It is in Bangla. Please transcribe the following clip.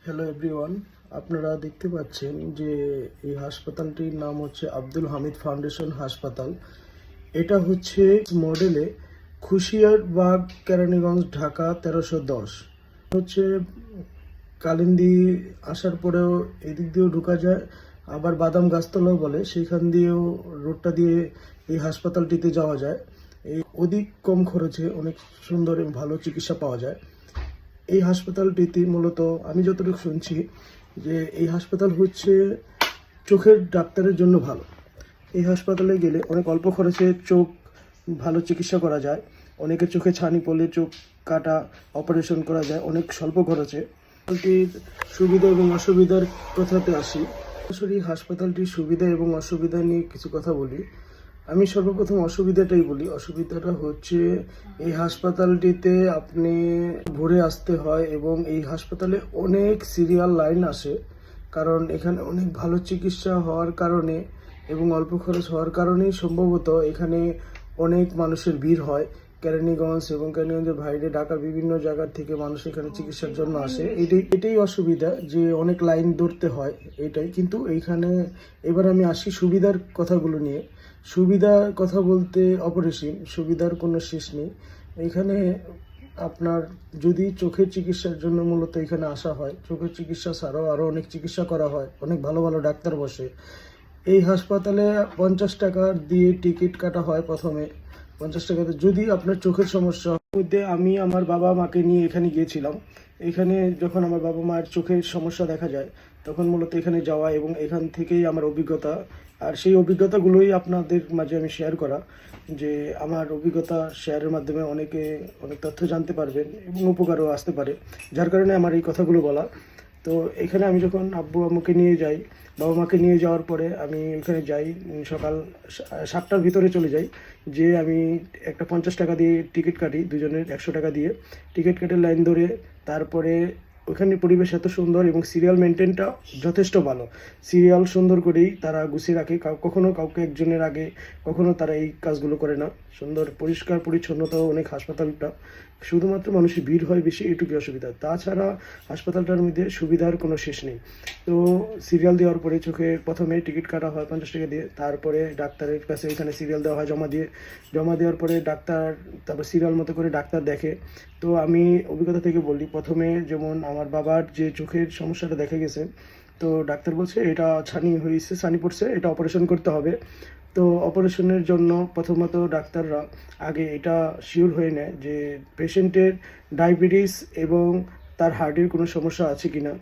হ্যালো এভরিওয়ান, আপনারা দেখতে পাচ্ছেন যে এই হাসপাতালটির নাম হচ্ছে আব্দুল হামিদ ফাউন্ডেশন হাসপাতাল। এটা হচ্ছে মডেলে খুশিয়ারবাগ, কেরানীগঞ্জ, ঢাকা 1310। হচ্ছে কালিন্দী আসার পরেও এদিক দিয়েও ঢোকা যায়, আবার বাদাম গাছতলাও বলে, সেইখান দিয়েও রোডটা দিয়ে এই হাসপাতালটিতে যাওয়া যায়। এই অধিক কম খরচে অনেক সুন্দর এবং ভালো চিকিৎসা পাওয়া যায়। এই হাসপাতালটিতে মূলত আমি যতটুকু শুনছি যে এই হাসপাতাল হচ্ছে চোখের ডাক্তারের জন্য ভালো। এই হাসপাতালে গেলে অনেক অল্প খরচে চোখ ভালো চিকিৎসা করা যায়। অনেকের চোখে ছানি পড়লে চোখ কাটা অপারেশন করা যায় অনেক স্বল্প খরচে। হাসপাতালটির সুবিধা এবং অসুবিধার কথাতে আসি। সরাসরি হাসপাতালটির সুবিধা এবং অসুবিধা নিয়ে কিছু কথা বলি। আমি সর্বপ্রথম অসুবিধাটাই বলি। অসুবিধাটা হচ্ছে এই হাসপাতালটিতে আপনি ভোরে আসতে হয় এবং এই হাসপাতালে অনেক সিরিয়াল লাইন আসে, কারণ এখানে অনেক ভালো চিকিৎসা হওয়ার কারণে এবং অল্প খরচ হওয়ার কারণেই সম্ভবত এখানে অনেক মানুষের ভিড় হয়। কেরানীগঞ্জ এবং কেরানীগঞ্জের বাইরে ঢাকার বিভিন্ন জায়গার থেকে মানুষ এখানে চিকিৎসার জন্য আসে। এটাই অসুবিধা যে অনেক লাইন ধরতে হয়, এটাই। কিন্তু এইখানে এবার আমি আসি সুবিধার কথাগুলো নিয়ে। সুবিধার কথা বলতে অপরিসীম, সুবিধার কোনো শেষ নেই। এখানে আপনার যদি চোখের চিকিৎসার জন্য মূলত এখানে আসা হয়, চোখের চিকিৎসা ছাড়াও আরও অনেক চিকিৎসা করা হয়, অনেক ভালো ভালো ডাক্তার বসে। এই হাসপাতালে 50 টাকা দিয়ে টিকিট কাটা হয় প্রথমে। 50 টাকাতে যদি আপনার চোখের সমস্যা মধ্যে আমি আমার বাবা মাকে নিয়ে এখানে গিয়েছিলাম। এখানে যখন আমার বাবা মায়ের চোখের সমস্যা দেখা যায় তখন মূলত এখানে যাওয়া এবং এখান থেকেই আমার অভিজ্ঞতা, আর সেই অভিজ্ঞতাগুলোই আপনাদের মাঝে আমি শেয়ার করা, যে আমার অভিজ্ঞতা শেয়ারের মাধ্যমে অনেকে অনেক তথ্য জানতে পারবেন এবং উপকারও আসতে পারে, যার কারণে আমার এই কথাগুলো বলা। তো এখানে আমি যখন আব্বু আম্মুকে নিয়ে যাই, বাবা মাকে নিয়ে যাওয়ার পরে আমি এখানে যাই সকাল 7টার ভিতরে চলে যাই। যে আমি একটা 50 টাকা দিয়ে টিকিট কাটি, দুজনের 100 টাকা দিয়ে টিকিট কেটে লাইন ধরে। তারপরে ওখানে পরিবেশ এত সুন্দর এবং সিরিয়াল মেনটেনটা যথেষ্ট ভালো। সিরিয়াল সুন্দর করেই তারা গুছিয়ে রাখে, কখনো কাউকে একজনের আগে কখনো তারা এই কাজগুলো করে না। সুন্দর পরিষ্কার পরিচ্ছন্নতাও অনেক হাসপাতালটা। শুধুমাত্র মানুষের ভিড় হয় বেশি, এটুকুই অসুবিধা। তাছাড়া হাসপাতালটার মধ্যে সুবিধার কোনো শেষ নেই। তো সিরিয়াল দেওয়ার পরে চোখে প্রথমে টিকিট কাটা হয় 50 টাকা দিয়ে, তারপরে ডাক্তারের কাছে এখানে সিরিয়াল দেওয়া হয় জমা দেওয়ার পরে ডাক্তার তারপর সিরিয়াল মতো করে ডাক্তার দেখে। তো আমি অভিজ্ঞতা থেকে বলি, প্রথমে যেমন আমার বাবার যে চোখের সমস্যাটা দেখা গেছে, তো ডাক্তার বলছে এটা ছানি পড়ছে, এটা অপারেশন করতে হবে। তো অপারেশনের জন্য প্রথমত ডাক্তাররা আগে এটা শিওর হয়ে নেয় যে পেশেন্টের ডায়াবেটিস এবং তার হার্টের কোনো সমস্যা আছে কিনা।